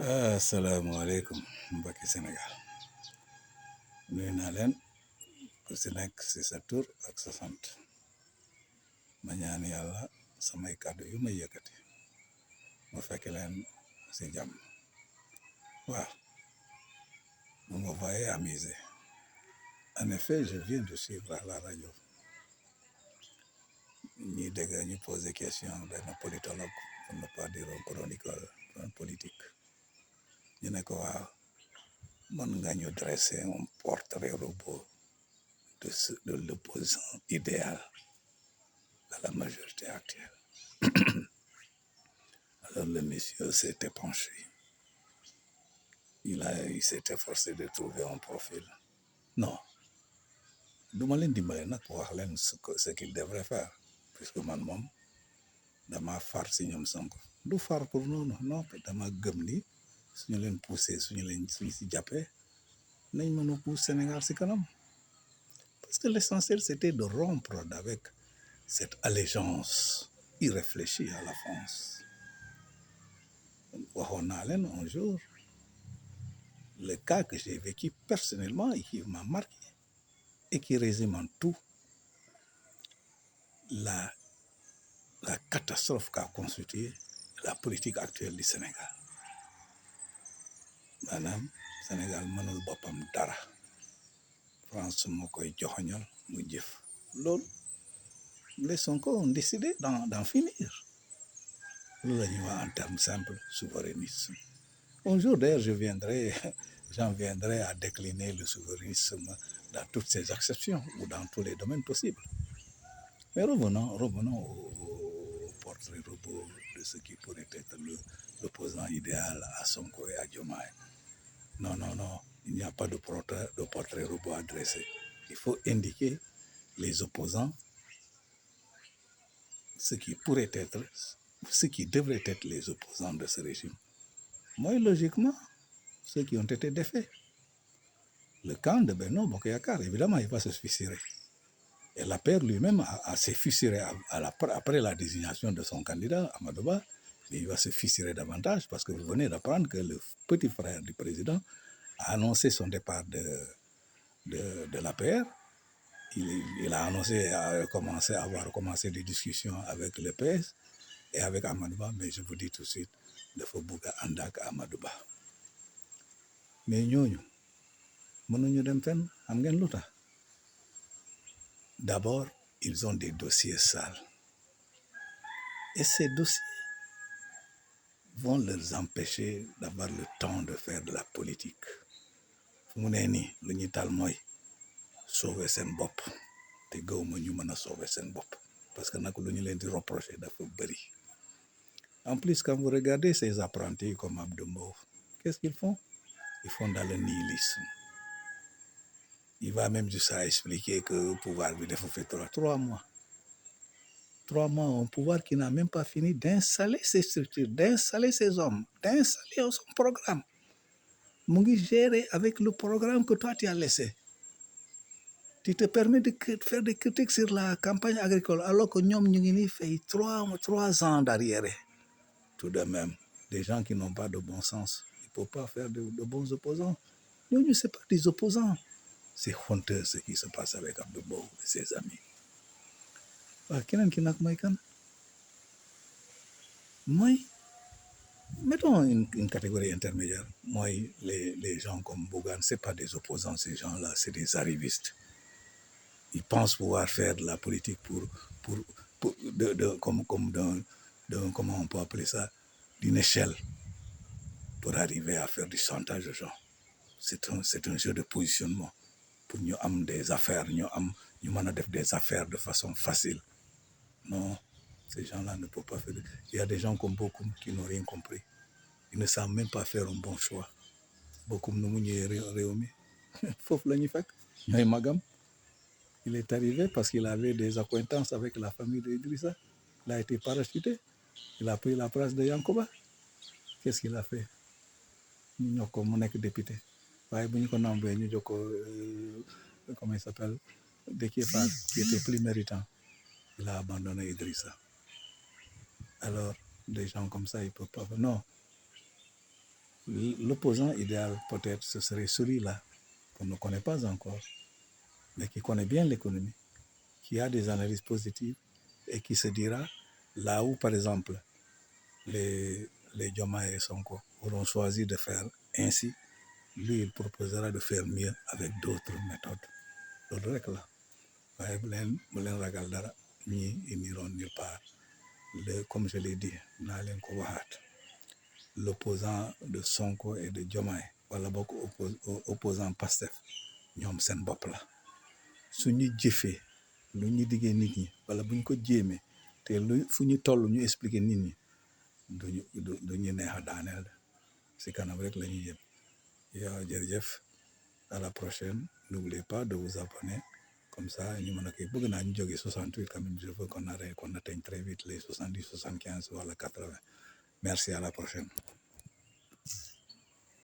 asalaamaaleykum mbokki Sénégal nuyu naa leen ku si nekk si sa tur ak sa sant ma ñaan yàlla samay kàddu yu may yëkkati ma fekk leen si jàmm. waaw vous me voyez amusé. En effet, je viens de suivre à la radio ñi dégg ñu poser question benn politologue pour ne pas dire un chroniqueur politique ñu ne ko waaw mën nga ñu dresser un portrait robot de l'opposant idéal à la majorité actuelle. Alors le monsieur s'est épanché. Il s'est efforcé de trouver un profil. Non, du ma leen dimbale nag pour wax leen ce qu'il devrait faire puisque man moom dama far si ñoom Sonko du far pour noonu non dama gëm ni suñu leen poussé suñu si jàppee nañ mën a pousse Sénégal si kanam parce que l'essentiel c'était de rompre avec cette allégeance irréfléchie à la France. waxoon naa leen un jour le cas que j'ai vécu personnellement et qui m'a marqué et qui résume en tout la catastrophe qu'a constitué la politique actuelle du Sénégal. maanaam Sénégal mënul boppam dara France moo koy joxoñal mu jëf loolu les Sonko ont décidé d'en finir. loolu la ñuy wax en termes simples souverainisme. Un jour d'ailleurs j'en viendrai à décliner le souverainisme dans toutes ses acceptions ou dans tous les domaines possibles. Mais revenons au portrait robot de ce qui pourrait être l'opposant idéal à Sonko et à Diomaye. Non, il n'y a pas de portrait robot à dresser. Il faut indiquer les opposants, ce qui devrait être les opposants de ce régime. Moi, logiquement, ceux qui ont été défaits. Le camp de Benno Bokk Yakaar, évidemment, il va se fissurer. Et l'APR lui-même s'est fissuré après la désignation de son candidat, Amadou Ba, mais il va se fissurer davantage parce que vous venez d'apprendre que le petit frère du président a annoncé son départ de l'APR. Il a annoncé avoir commencé des discussions avec le PS et avec Amadou Ba, mais je vous dis tout de suite, dafa bugg a ànd ak Amadou Ba. Mais ñooñu mënuñu dem fenn xam ngeen lu tax. D'abord, ils ont des dossiers sales. Et ces dossiers vont leur empêcher d'avoir le temps de faire de la politique. fu mu ne nii lu ñu tal mooy sauver seen bopp te gëwuma ñu mën a sauver seen bopp parce que nag lu ñu leen di reprocher dafa bëri. En plus, quand vous regardez ces apprentis comme Abdou Mbow, qu'est-ce qu'ils font? Ils font dans le nihilisme. Il va même jusqu'à expliquer que le pouvoir lui fait 3 mois. 3 mois, un pouvoir qui n'a même pas fini d'installer ses structures, d'installer ses hommes, d'installer son programme. Mu ngi gérer avec le programme que toi tu as laissé. Tu te permets de faire des critiques sur la campagne agricole alors que ñoom ñu ngi ni fay 3 ans d'arriéré. Tout de même, des gens qui n'ont pas de bon sens, ils ne peuvent pas faire de bons opposants. Ñooñu, ce n'est pas des opposants. C'est honteux ce qui se passe avec Abdou Mbow et ses amis. waaw keneen ki nag mooy kan mooy mettons une catégorie intermédiaire mooy les gens comme Bougane, c'est pas des opposants ces gens-là, c'est des arrivistes. Ils pensent pouvoir faire de la politique comment on peut appeler ça, d'une échelle pour arriver à faire du chantage aux gens. C'est un jeu de positionnement pour ñu am des affaires ñu mën a def des affaires de façon facile. Non, ces gens-là ne peuvent pas faire. Il y a des gens comme Bokoum qui n'ont rien compris. Ils ne savent même pas faire un bon choix. Bokoum nu mu ñëwee réew mi foofu la ñuy fekk ñooy magam. Il est arrivé parce qu'il avait des accointances avec la famille de Idrissa. Il a été parachuté. Il a pris la place de Yankoba. Qu'est-ce qu'il a fait? ñu ñoo ko mu nekk député. waaye bu ñu ko nombee ñu jox ko comment il s'appelle Déthié Fall qui était plus méritant. Il a abandonné Idrissa. Alors, des gens comme ça, ils ne peuvent pas. Non. L'opposant idéal, peut-être, ce serait celui-là qu'on ne connaît pas encore, mais qui connaît bien l'économie, qui a des analyses positives et qui se dira, là où, par exemple, les Diomaye et Sonko auront choisi de faire ainsi, lui, il proposera de faire mieux avec d'autres méthodes. loolu rek la waaye bu leen ragal dara ñii ils n'iront nulle part. Comme je l'ai dit naa leen ko waxaat l'opposant de Sonko et de Diomaye wala bokk opposant Pastef ñoom seen bopp la suñu jëfee lu ñu diggee nit ñi wala buñ ko jéemee te fu ñu toll ñu expliquer nit ñi duñu neex a daaneel si kanam rek la ñuy jëm. yow jërëjëf à la prochaine n'oubliez pas de vous abonner comme ça ñu mën a koy bëgg naa ñu jógee 68 quand même je veux qu'on atteigne très vite les 70 75 wala 80. Merci, à la prochaine.